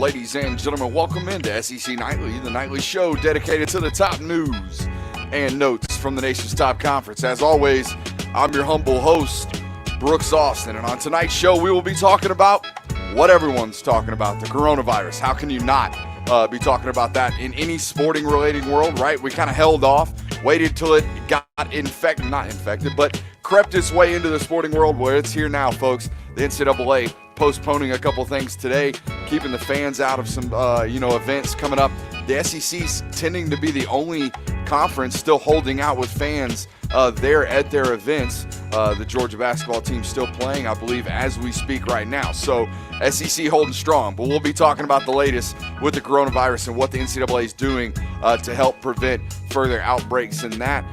Ladies and gentlemen, welcome into SEC Nightly, the nightly show dedicated to the top news and notes from the nation's top conference. As always, I'm your humble host, Brooks Austin, and on tonight's show, we will be talking about what everyone's talking about, the coronavirus. How can you not be talking about that in any sporting-related world, right? We kind of held off, waited till it got not infected, but crept its way into the sporting world where it's here now, folks. The NCAA postponing a couple things today, keeping the fans out of some, events coming up. The SEC's tending to be the only conference still holding out with fans there at their events. The Georgia basketball team still playing, I believe, as we speak right now. So SEC holding strong, but we'll be talking about the latest with the coronavirus and what the NCAA is doing to help prevent further outbreaks in that.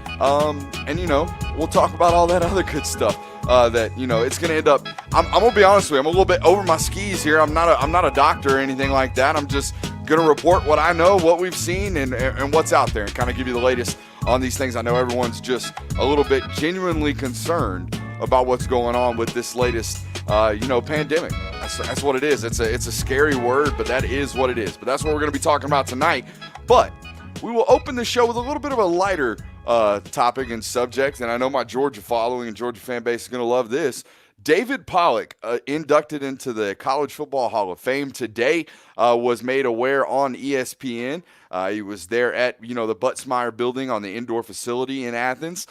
We'll talk about all that other good stuff. It's going to end up. I'm going to be honest with you. I'm a little bit over my skis here. I'm not a doctor or anything like that. I'm just going to report what I know, what we've seen, and what's out there, and kind of give you the latest on these things. I know everyone's just a little bit genuinely concerned about what's going on with this latest, pandemic. That's what it is. It's a scary word, but that is what it is. But that's what we're going to be talking about tonight. But we will open the show with a little bit of a lighter topic and subject, and I know my Georgia following and Georgia fan base is going to love this. David Pollock, inducted into the College Football Hall of Fame today, was made aware on ESPN. He was there at, the Buttsmeyer building on the indoor facility in Athens.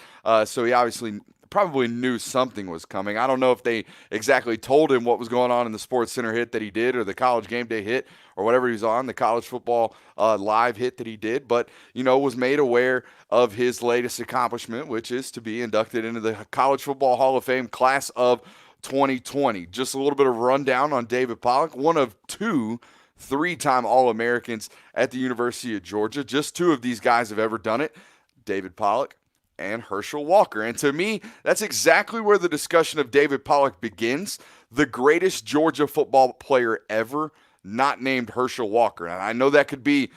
So he obviously probably knew something was coming. I don't know if they exactly told him what was going on in the Sports Center hit that he did, or the College Game Day hit, or whatever he was on, the college football live hit that he did, but, was made aware of his latest accomplishment, which is to be inducted into the College Football Hall of Fame class of 2020. Just a little bit of rundown on David Pollock, one of two three-time All-Americans at the University of Georgia. Just two of these guys have ever done it, David Pollock and Herschel Walker. And to me, that's exactly where the discussion of David Pollock begins. The greatest Georgia football player ever, not named Herschel Walker. And I know that could be,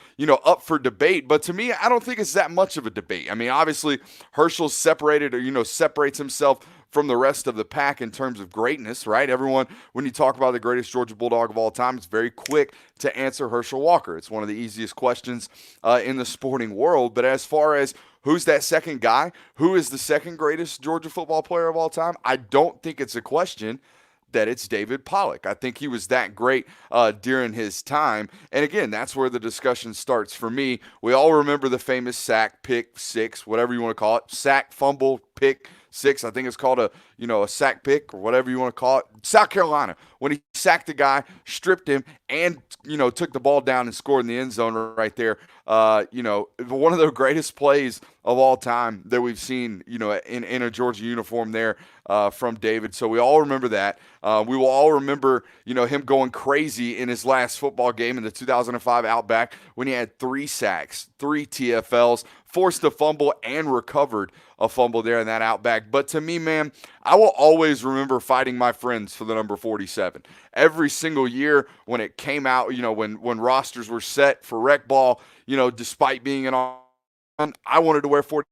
up for debate, but to me, I don't think it's that much of a debate. I mean, obviously, Herschel's separated or, separates himself from the rest of the pack in terms of greatness, right? Everyone, when you talk about the greatest Georgia Bulldog of all time, it's very quick to answer Herschel Walker. It's one of the easiest questions in the sporting world. But as far as who's that second guy, who is the second greatest Georgia football player of all time, I don't think it's a question that it's David Pollock. I think he was that great during his time. And again, that's where the discussion starts for me. We all remember the famous sack, pick, six, whatever you want to call it. Sack, fumble, pick, six. I think it's called a sack pick or whatever you want to call it. South Carolina, when he sacked the guy, stripped him, and, took the ball down and scored in the end zone right there. One of the greatest plays of all time that we've seen, in a Georgia uniform there from David. So we all remember that. We will all remember, him going crazy in his last football game in the 2005 Outback when he had 3 sacks, 3 TFLs, forced a fumble and recovered a fumble there in that Outback. But to me, man, I will always remember fighting my friends for the number 47. Every single year when it came out, when rosters were set for rec ball, despite being I wanted to wear 47.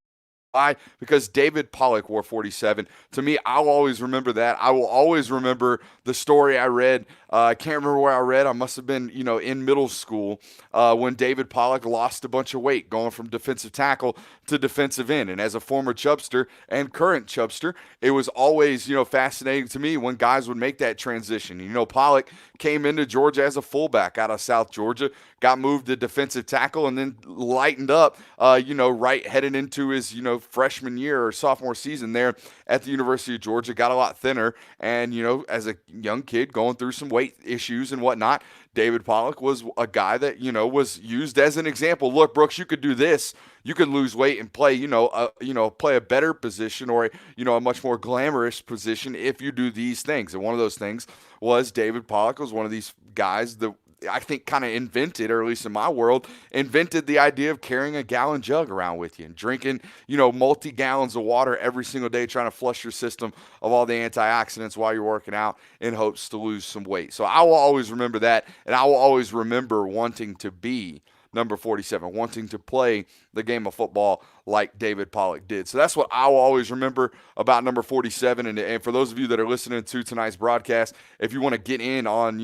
Why? Because David Pollock wore 47. To me, I'll always remember that. I will always remember the story I read. I can't remember where I read. I must have been, in middle school when David Pollock lost a bunch of weight going from defensive tackle to defensive end. And as a former Chubster and current Chubster, it was always, fascinating to me when guys would make that transition. Pollock came into Georgia as a fullback out of South Georgia, got moved to defensive tackle, and then lightened up, right headed into his, freshman year or sophomore season there at the University of Georgia, got a lot thinner. And, as a young kid going through some weight issues and whatnot, David Pollock was a guy that, was used as an example. Look, Brooks, you could do this. You could lose weight and play, play a better position or, a much more glamorous position if you do these things. And one of those things was David Pollock was one of these guys that I think kind of invented, or at least in my world, invented the idea of carrying a gallon jug around with you and drinking, multi-gallons of water every single day, trying to flush your system of all the antioxidants while you're working out in hopes to lose some weight. So I will always remember that, and I will always remember wanting to be number 47, wanting to play the game of football like David Pollock did. So that's what I'll always remember about number 47. And for those of you that are listening to tonight's broadcast, if you want to get in on,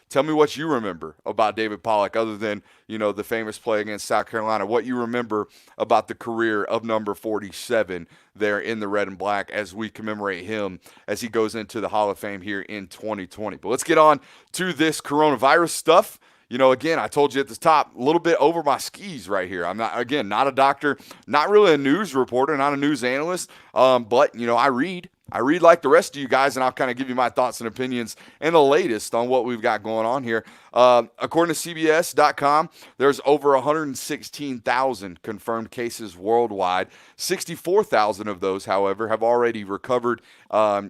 tell me what you remember about David Pollock other than, the famous play against South Carolina, what you remember about the career of number 47 there in the red and black as we commemorate him as he goes into the Hall of Fame here in 2020. But let's get on to this coronavirus stuff. Again, I told you at the top, a little bit over my skis right here. I'm not a doctor, not really a news reporter, not a news analyst, but, I read. I read like the rest of you guys, and I'll kind of give you my thoughts and opinions and the latest on what we've got going on here. According to CBS.com, there's over 116,000 confirmed cases worldwide. 64,000 of those, however, have already recovered, have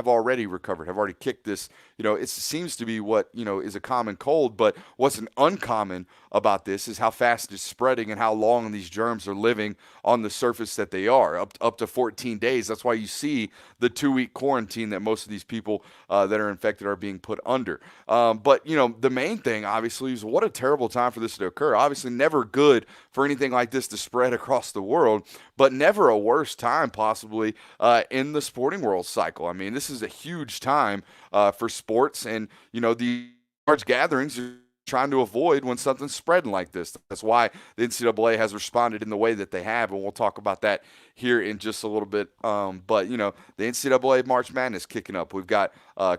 already kicked this. It seems to be what, is a common cold, but what's an uncommon about this is how fast it's spreading and how long these germs are living on the surface that they are, up to 14 days. That's why you see the 2-week quarantine that most of these people that are infected are being put under. But, the main thing, obviously, is what a terrible time for this to occur. Obviously, never good for anything like this to spread across the world, but never a worse time possibly in the sporting world cycle. I mean, this is a huge time for sports, and, the large gatherings are trying to avoid when something's spreading like this. That's why the NCAA has responded in the way that they have, and we'll talk about that here in just a little bit. But, the NCAA March Madness kicking up. We've got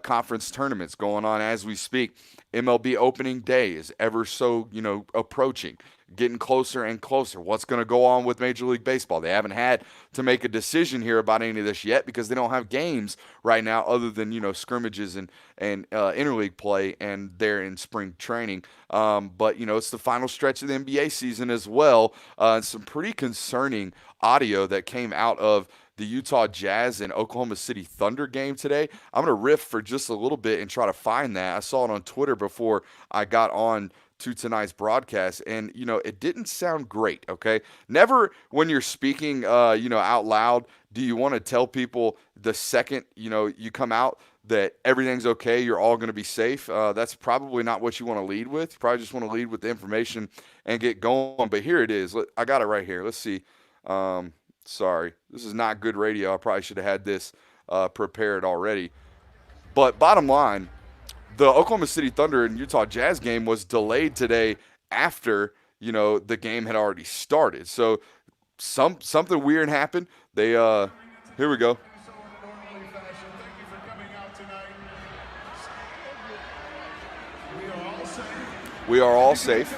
conference tournaments going on as we speak. MLB opening day is ever so, approaching, getting closer and closer. What's going to go on with Major League Baseball? They haven't had to make a decision here about any of this yet because they don't have games right now other than, scrimmages and interleague play, and they're in spring training. But, it's the final stretch of the NBA season as well. And some pretty concerning audio that came out of the Utah Jazz and Oklahoma City Thunder game today. I'm going to riff for just a little bit and try to find that. I saw it on Twitter before I got on to tonight's broadcast, and it didn't sound great. Okay, never when you're speaking out loud do you want to tell people the second you come out that everything's okay, you're all going to be safe. That's probably not what you want to lead with. You probably just want to lead with the information and get going. But here it is. I got it right here. Let's see. Sorry, this is not good radio. I probably should have had this prepared already. But bottom line, the Oklahoma City Thunder and Utah Jazz game was delayed today after, the game had already started. So something weird happened. They here we go. We are all safe.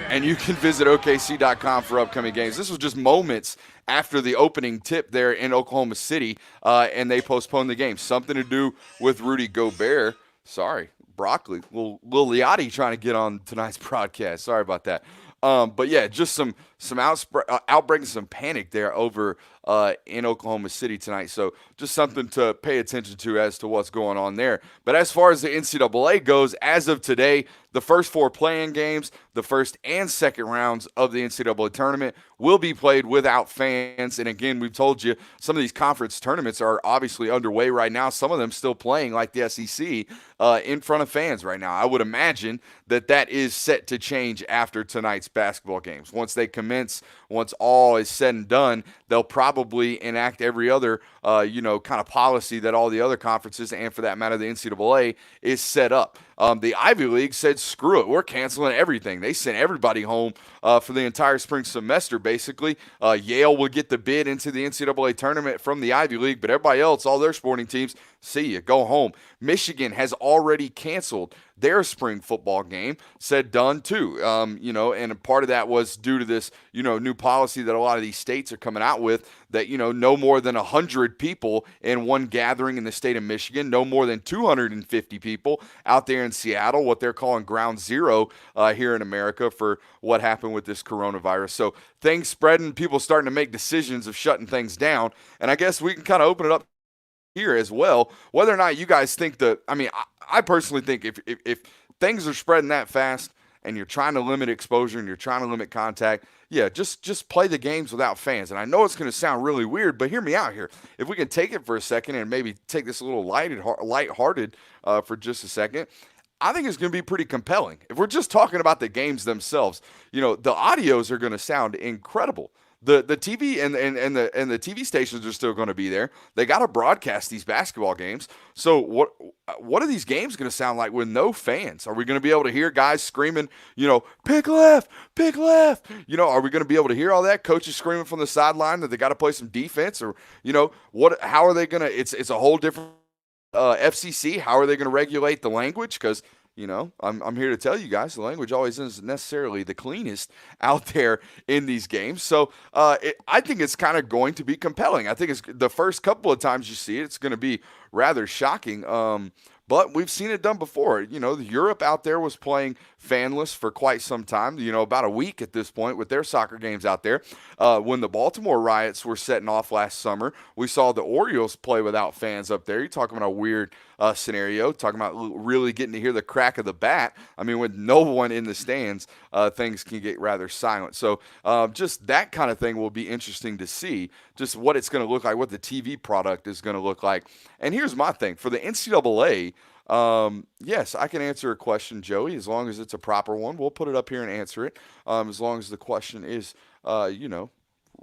And you can visit OKC.com for upcoming games. This was just moments after the opening tip there in Oklahoma City, and they postponed the game. Something to do with Rudy Gobert. Sorry, broccoli. Lil Liotti trying to get on tonight's broadcast. Sorry about that. But yeah, just some outbreak and some panic there over in Oklahoma City tonight. So just something to pay attention to as to what's going on there. But as far as the NCAA goes, as of today, the first 4 play-in games, the first and second rounds of the NCAA tournament will be played without fans. And again, we've told you some of these conference tournaments are obviously underway right now. Some of them still playing like the SEC in front of fans right now. I would imagine that is set to change after tonight's basketball games. Once they commence, once all is said and done, they'll probably enact every other, kind of policy that all the other conferences, and for that matter, the NCAA, is set up. The Ivy League said, screw it, we're canceling everything. They sent everybody home for the entire spring semester, basically. Yale will get the bid into the NCAA tournament from the Ivy League, but everybody else, all their sporting teams, see ya, go home. Michigan has already canceled their spring football game, said done too. And part of that was due to this, new policy that a lot of these states are coming out with that, no more than 100 people in one gathering in the state of Michigan, no more than 250 people out there in Seattle, what they're calling ground zero here in America for what happened with this coronavirus. So things spreading, people starting to make decisions of shutting things down. And I guess we can kind of open it up here as well, whether or not you guys think that, I personally think if things are spreading that fast and you're trying to limit exposure and you're trying to limit contact, yeah, just play the games without fans. And I know it's going to sound really weird, but hear me out here. If we can take it for a second and maybe take this a little lighthearted for just a second, I think it's going to be pretty compelling. If we're just talking about the games themselves, the audios are going to sound incredible. The TV and the TV stations are still going to be there. They got to broadcast these basketball games. So what are these games going to sound like with no fans? Are we going to be able to hear guys screaming, pick left, pick left? Are we going to be able to hear all that? Coaches screaming from the sideline that they got to play some defense, or what? How are they going to? It's a whole different FCC. How are they going to regulate the language? Because I'm here to tell you guys the language always isn't necessarily the cleanest out there in these games. So I think it's kind of going to be compelling. I think it's the first couple of times you see it, it's going to be rather shocking. But we've seen it done before. Europe out there was playing fanless for quite some time, about a week at this point with their soccer games out there. When the Baltimore riots were setting off last summer, we saw the Orioles play without fans up there. You're talking about a weird scenario, talking about really getting to hear the crack of the bat. I mean, with no one in the stands, things can get rather silent. So just that kind of thing will be interesting to see, just what it's going to look like, what the TV product is going to look like. And here's my thing. For the NCAA, yes, I can answer a question, Joey, as long as it's a proper one. We'll put it up here and answer it, as long as the question is,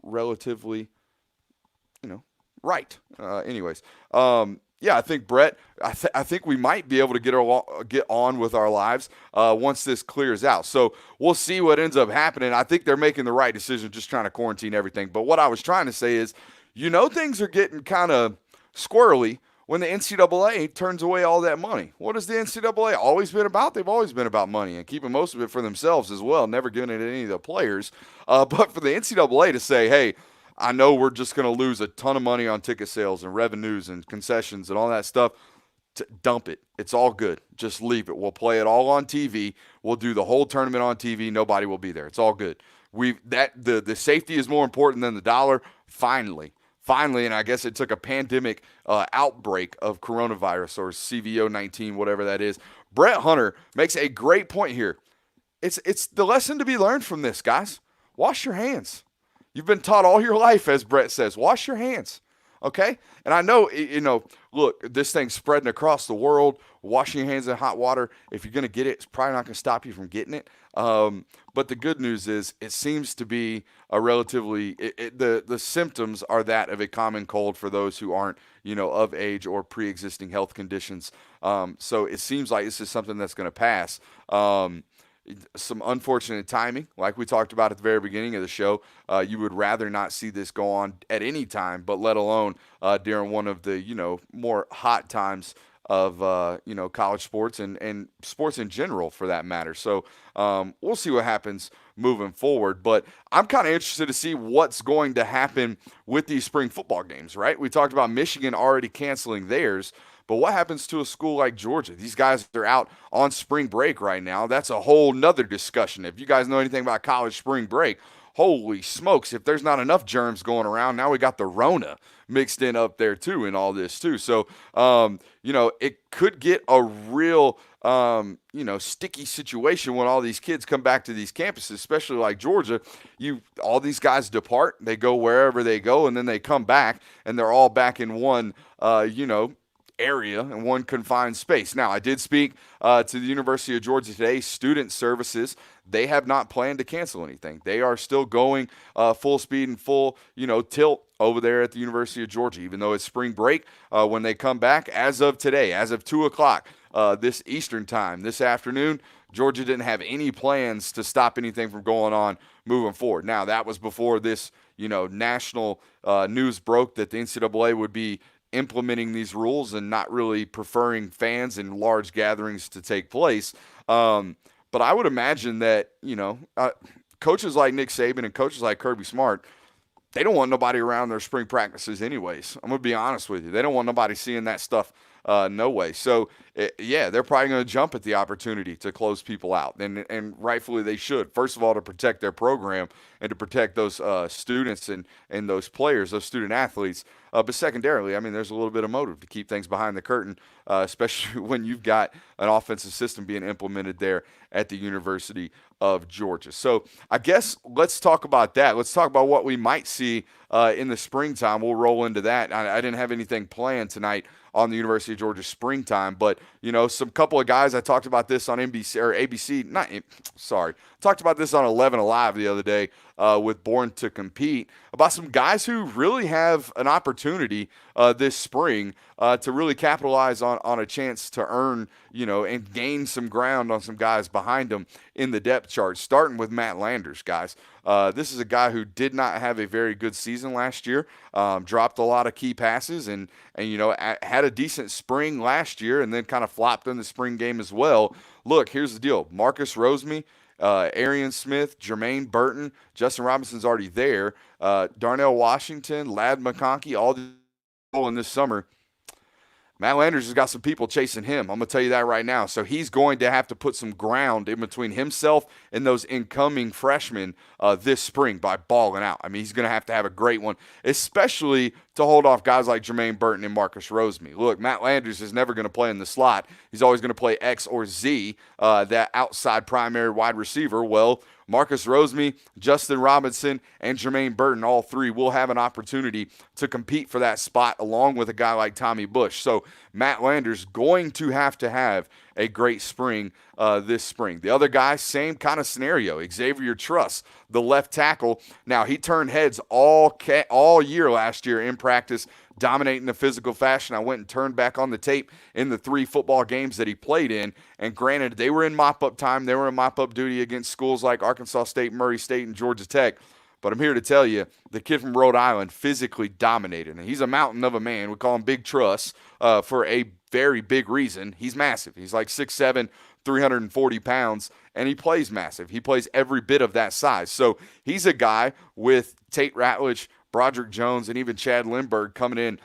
relatively, right. Anyways, yeah, I think, Brett, I think we might be able to get on with our lives once this clears out. So we'll see what ends up happening. I think they're making the right decision, just trying to quarantine everything. But what I was trying to say is, things are getting kind of squirrely when the NCAA turns away all that money. What has the NCAA always been about? They've always been about money and keeping most of it for themselves as well, never giving it to any of the players. But for the NCAA to say, hey, I know we're just going to lose a ton of money on ticket sales and revenues and concessions and all that stuff, dump it. It's all good. Just leave it. We'll play it all on TV. We'll do the whole tournament on TV. Nobody will be there. It's all good. The safety is more important than the dollar. Finally, and I guess it took a pandemic outbreak of coronavirus or CVO-19, whatever that is. Brett Hunter makes a great point here. It's the lesson to be learned from this, guys. Wash your hands. You've been taught all your life, as Brett says, wash your hands, okay? And I know, look, this thing's spreading across the world. Washing your hands in hot water, if you're going to get it, it's probably not going to stop you from getting it. But the good news is it seems to be a relatively the symptoms are that of a common cold for those who aren't, of age or pre-existing health conditions. So it seems like this is something that's going to pass. Some unfortunate timing, like we talked about at the very beginning of the show. You would rather not see this go on at any time, but let alone during one of the more hot times of college sports and sports in general, for that matter. So we'll see what happens moving forward. But I'm kind of interested to see what's going to happen with these spring football games. Right? We talked about Michigan already canceling theirs. But what happens to a school like Georgia? These guys are out on spring break right now. That's a whole nother discussion. If you guys know anything about college spring break, holy smokes, if there's not enough germs going around, now we got the Rona mixed in up there too in all this too. So, it could get a real, sticky situation when all these kids come back to these campuses, especially like Georgia. All these guys depart, they go wherever they go, and then they come back, and they're all back in one, area and one confined space. Now, I did speak to the University of Georgia today, student services. They have not planned to cancel anything. They are still going full speed and full, tilt over there at the University of Georgia, even though it's spring break. When they come back, as of today, as of 2 o'clock this Eastern time, this afternoon, Georgia didn't have any plans to stop anything from going on moving forward. Now, that was before this, national news broke that the NCAA would be implementing these rules and not really preferring fans in large gatherings to take place. But I would imagine that, coaches like Nick Saban and coaches like Kirby Smart, they don't want nobody around their spring practices anyways. I'm going to be honest with you. They don't want nobody seeing that stuff no way. So, they're probably going to jump at the opportunity to close people out. And rightfully they should. First of all, to protect their program and to protect those students and those players, those student athletes. But secondarily, I mean, there's a little bit of motive to keep things behind the curtain especially when you've got an offensive system being implemented there at the University of Georgia. So I guess let's talk about that. Let's talk about what we might see in the springtime. We'll roll into that. I didn't have anything planned tonight on the University of Georgia springtime, but some couple of guys. I talked about this on NBC or ABC. Talked about this on 11 Alive the other day with Born to Compete about some guys who really have an opportunity this spring to really capitalize on a chance to earn, and gain some ground on some guys behind them in the depth chart, starting with Matt Landers, guys. This is a guy who did not have a very good season last year, dropped a lot of key passes, and had a decent spring last year and then kind of flopped in the spring game as well. Look, here's the deal. Marcus Rosemy, Arian Smith, Jermaine Burton, Justin Robinson's already there, Darnell Washington, Ladd McConkey, all in this summer. Matt Landers has got some people chasing him. I'm going to tell you that right now. So he's going to have to put some ground in between himself and those incoming freshmen this spring by balling out. I mean, he's going to have a great one, especially to hold off guys like Jermaine Burton and Marcus Rosemy. Look, Matt Landers is never going to play in the slot. He's always going to play X or Z, that outside primary wide receiver. Well, Marcus Rosemy, Justin Robinson, and Jermaine Burton, all three will have an opportunity to compete for that spot along with a guy like Tommy Bush. So Matt Landers going to have a great spring this spring. The other guy, same kind of scenario. Xavier Truss, the left tackle. Now, he turned heads all year last year in practice, dominating the physical fashion. I went and turned back on the tape in the 3 football games that he played in. And granted, they were in mop-up time. They were in mop-up duty against schools like Arkansas State, Murray State, and Georgia Tech. But I'm here to tell you, the kid from Rhode Island physically dominated. And he's a mountain of a man. We call him Big Truss for a very big reason. He's massive. He's like 6'7", 340 pounds, and he plays massive. He plays every bit of that size. So he's a guy with Tate Ratledge, Broderick Jones, and even Chad Lindbergh coming in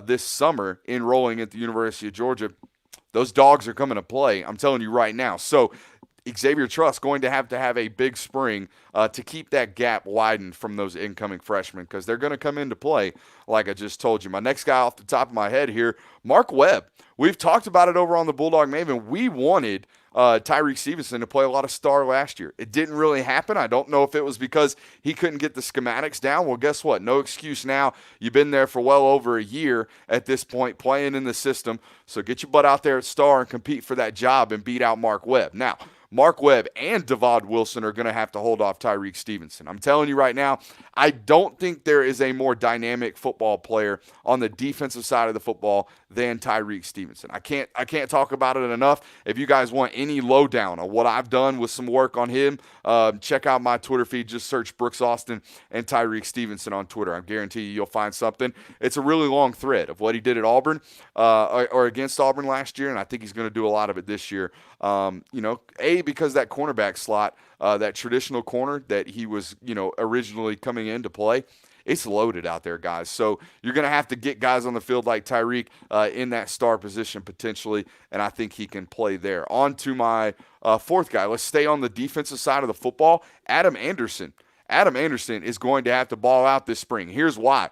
this summer, enrolling at the University of Georgia. Those dogs are coming to play, I'm telling you right now. So Xavier Truss going to have a big spring to keep that gap widened from those incoming freshmen, because they're going to come into play, like I just told you. My next guy off the top of my head here, Mark Webb. We've talked about it over on the Bulldog Maven. We wanted Tyreke Stevenson to play a lot of star last year. It didn't really happen. I don't know if it was because he couldn't get the schematics down. Well, guess what? No excuse now. You've been there for well over a year at this point, playing in the system. So get your butt out there at star and compete for that job and beat out Mark Webb. Now, Mark Webb and Devod Wilson are going to have to hold off Tyreke Stevenson. I'm telling you right now, I don't think there is a more dynamic football player on the defensive side of the football than Tyreke Stevenson. I can't talk about it enough. If you guys want any lowdown on what I've done with some work on him, check out my Twitter feed. Just search Brooks Austin and Tyreke Stevenson on Twitter. I guarantee you'll find something. It's a really long thread of what he did at Auburn or against Auburn last year, and I think he's going to do a lot of it this year. Because that cornerback slot, that traditional corner that he was, originally coming in to play, it's loaded out there, guys. So you're going to have to get guys on the field like Tyreke in that star position potentially, and I think he can play there. On to my fourth guy. Let's stay on the defensive side of the football. Adam Anderson. Adam Anderson is going to have to ball out this spring. Here's why.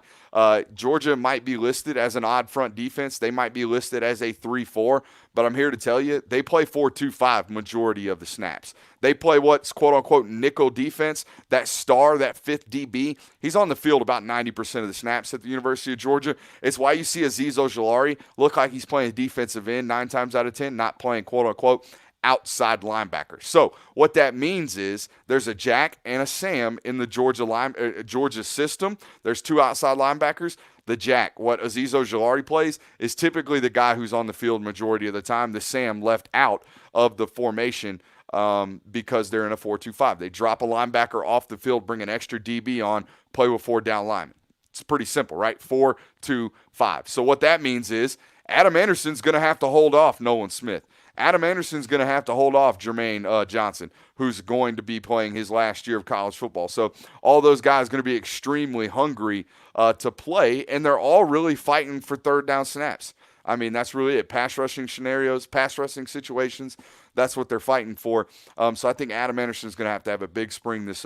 Georgia might be listed as an odd front defense. They might be listed as a 3-4, but I'm here to tell you they play 4-2-5 majority of the snaps. They play what's quote-unquote nickel defense. That star, that fifth DB, he's on the field about 90% of the snaps at the University of Georgia. It's why you see Azeez Ojulari look like he's playing defensive end 9 times out of 10, not playing quote-unquote outside linebacker. So what that means is there's a Jack and a Sam in the Georgia system. There's 2 outside linebackers. The Jack, what Azeez Ojulari plays, is typically the guy who's on the field majority of the time. The Sam left out of the formation because they're in a 4-2-5. They drop a linebacker off the field, bring an extra DB on, play with 4 down linemen. It's pretty simple, right? 4-2-5. So what that means is Adam Anderson's going to have to hold off Nolan Smith. Adam Anderson's going to have to hold off Jermaine Johnson, who's going to be playing his last year of college football. So all those guys are going to be extremely hungry to play, and they're all really fighting for third down snaps. I mean, that's really it. Pass rushing scenarios, pass rushing situations. That's what they're fighting for. So I think Adam Anderson's going to have a big spring this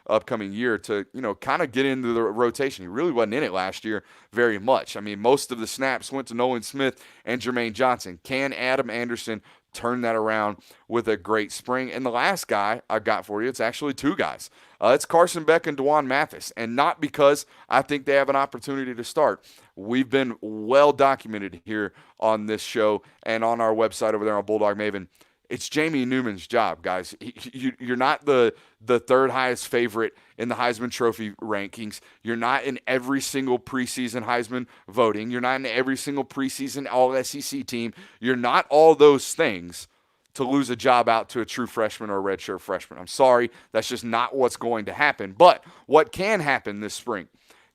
upcoming year to, kind of get into the rotation. He really wasn't in it last year very much. I mean, most of the snaps went to Nolan Smith and Jermaine Johnson. Can Adam Anderson turn that around with a great spring? And the last guy I've got for you, it's actually two guys. It's Carson Beck and Dwan Mathis, and not because I think they have an opportunity to start. We've been well documented here on this show and on our website over there on Bulldog Maven. It's Jamie Newman's job, guys. You're not the third highest favorite in the Heisman Trophy rankings. You're not in every single preseason Heisman voting. You're not in every single preseason All-SEC team. You're not all those things to lose a job out to a true freshman or a redshirt freshman. I'm sorry, that's just not what's going to happen. But what can happen this spring?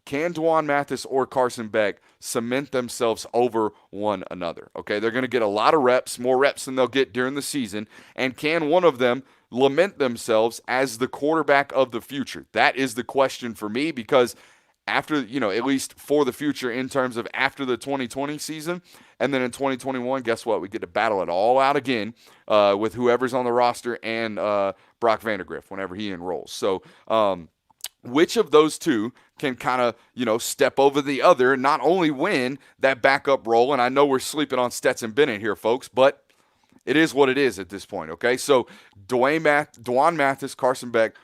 Can Dwan Mathis or Carson Beck cement themselves over one another? Okay, they're going to get a lot of reps, more reps than they'll get during the season. And can one of them lament themselves as the quarterback of the future? That is the question for me, because after, at least for the future in terms of after the 2020 season, and then in 2021, guess what? We get to battle it all out again with whoever's on the roster and Brock Vandagriff whenever he enrolls. So, which of those two can kind of, step over the other and not only win that backup role? And I know we're sleeping on Stetson Bennett here, folks, but it is what it is at this point, okay? So Dwan Mathis, Carson Beck,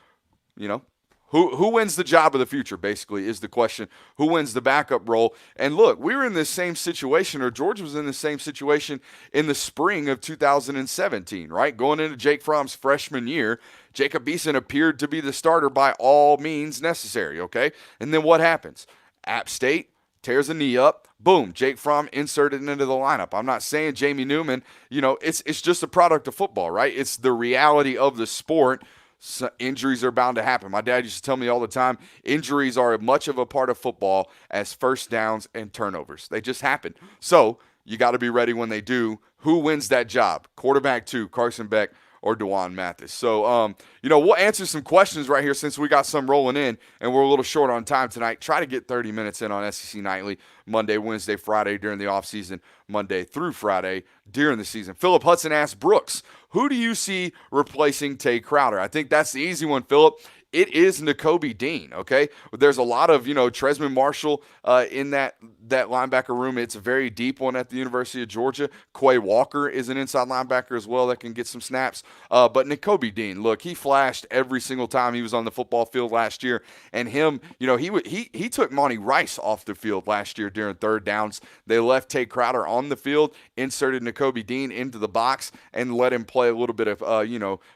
who wins the job of the future, basically, is the question. Who wins the backup role? And look, we were in this same situation, or Georgia was in the same situation in the spring of 2017, right? Going into Jake Fromm's freshman year, Jacob Eason appeared to be the starter by all means necessary, okay? And then what happens? App State tears a knee up. Boom, Jake Fromm inserted into the lineup. I'm not saying Jamie Newman, it's just a product of football, right? It's the reality of the sport. So injuries are bound to happen. My dad used to tell me all the time, injuries are as much of a part of football as first downs and turnovers. They just happen. So you got to be ready when they do. Who wins that job? Quarterback 2, Carson Beck or Dwan Mathis. So, we'll answer some questions right here since we got some rolling in and we're a little short on time tonight. Try to get 30 minutes in on SEC Nightly, Monday, Wednesday, Friday during the offseason, Monday through Friday during the season. Philip Hudson asks, Brooks, who do you see replacing Takeo Crowder? I think that's the easy one, Philip. It is Nakobe Dean, okay? There's a lot of, Tresman Marshall in that linebacker room. It's a very deep one at the University of Georgia. Quay Walker is an inside linebacker as well that can get some snaps. But Nakobe Dean, look, he flashed every single time he was on the football field last year. And him, he took Monty Rice off the field last year during third downs. They left Takeo Crowder on the field, inserted Nakobe Dean into the box, and let him play a little bit of,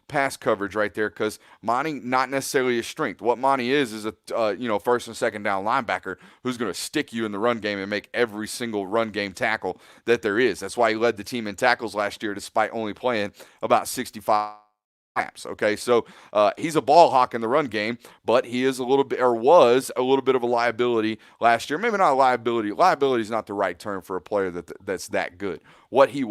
pass coverage right there, because Monty, not necessarily his strength. What Monty is a first and second down linebacker who's going to stick you in the run game and make every single run game tackle that there is. That's why he led the team in tackles last year despite only playing about 65 snaps. Okay, so he's a ball hawk in the run game, but he is was a little bit of a liability last year. Maybe not a liability. Liability is not the right term for a player that's that good. What he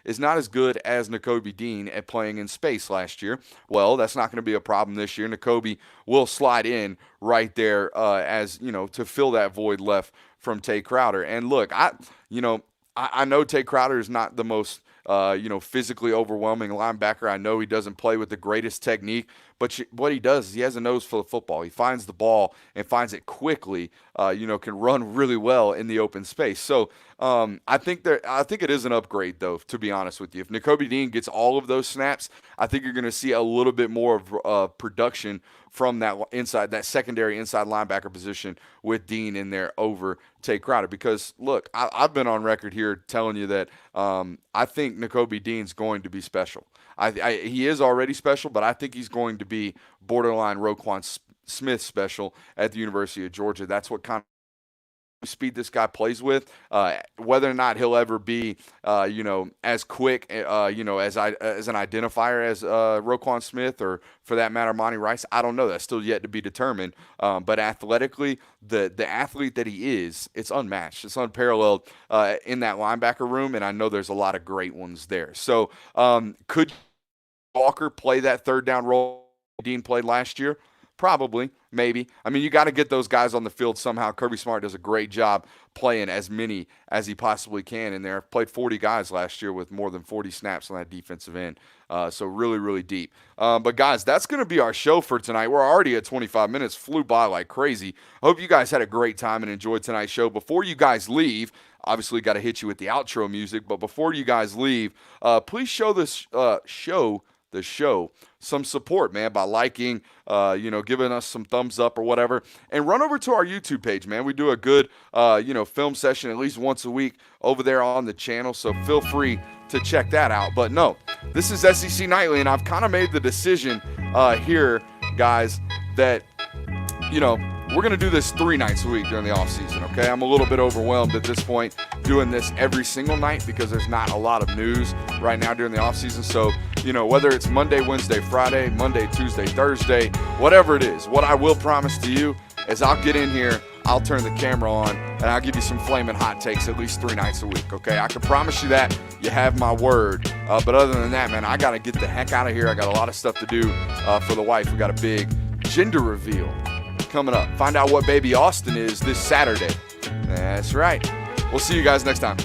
is not as good as Nakobe Dean at playing in space last year. Well, that's not going to be a problem this year. Nakobe will slide in right there to fill that void left from Takeo Crowder. And look, I know Takeo Crowder is not the most physically overwhelming linebacker. I know he doesn't play with the greatest technique, but what he does is he has a nose for the football. He finds the ball and finds it quickly, can run really well in the open space. So I think it is an upgrade, though, to be honest with you. If Nakobe Dean gets all of those snaps, I think you're going to see a little bit more of production from that secondary inside linebacker position with Dean in there over Takeo Crowder. Because, look, I've been on record here telling you that I think Nakobe Dean's going to be special. He is already special, but I think he's going to be borderline Roquan Smith special at the University of Georgia. That's what kind of speed this guy plays with. Whether or not he'll ever be, as quick, as an identifier as Roquan Smith, or for that matter, Monty Rice, I don't know. That's still yet to be determined. But athletically, the athlete that he is, it's unmatched. It's unparalleled in that linebacker room, and I know there's a lot of great ones there. So could Walker play that third down role Dean played last year? Probably, maybe. I mean, you got to get those guys on the field somehow. Kirby Smart does a great job playing as many as he possibly can in there. Played 40 guys last year with more than 40 snaps on that defensive end. So really, really deep. But, guys, that's going to be our show for tonight. We're already at 25 minutes. Flew by like crazy. I hope you guys had a great time and enjoyed tonight's show. Before you guys leave, obviously got to hit you with the outro music. But before you guys leave, please show this the show some support, man, by liking, giving us some thumbs up or whatever, and run over to our YouTube page, man. We do a good, film session at least once a week over there on the channel, so feel free to check that out. But no, this is SEC Nightly, and I've kind of made the decision here, guys, that, we're going to do this 3 nights a week during the offseason, okay? I'm a little bit overwhelmed at this point doing this every single night because there's not a lot of news right now during the offseason. So, whether it's Monday, Wednesday, Friday, Monday, Tuesday, Thursday, whatever it is, what I will promise to you is I'll get in here, I'll turn the camera on, and I'll give you some flaming hot takes at least 3 nights a week, okay? I can promise you that. You have my word. But other than that, man, I got to get the heck out of here. I got a lot of stuff to do for the wife. We got a big gender reveal coming up. Find out what baby Austin is this Saturday. That's right. We'll see you guys next time.